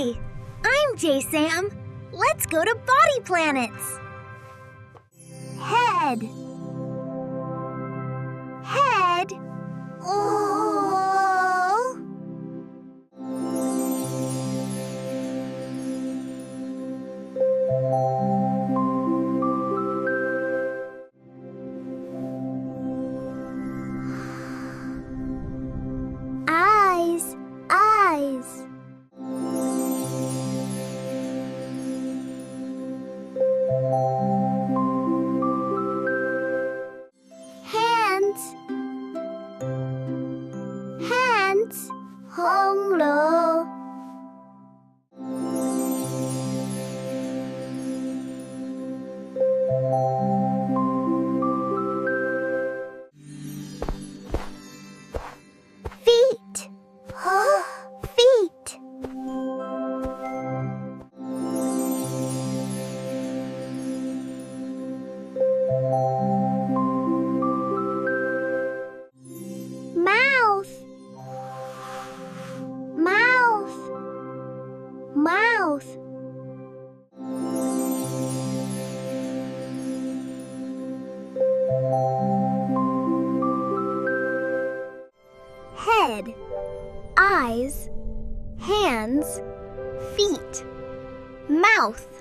Hi, I'm J-Sam. Let's go to body planets. Head. Head. Oh. Eyes. Eyes. Hands. Hands. 홍로. Feet. Feet. Mouth. Mouth. Mouth. Head. Eyes. Hands. Feet. Mouth.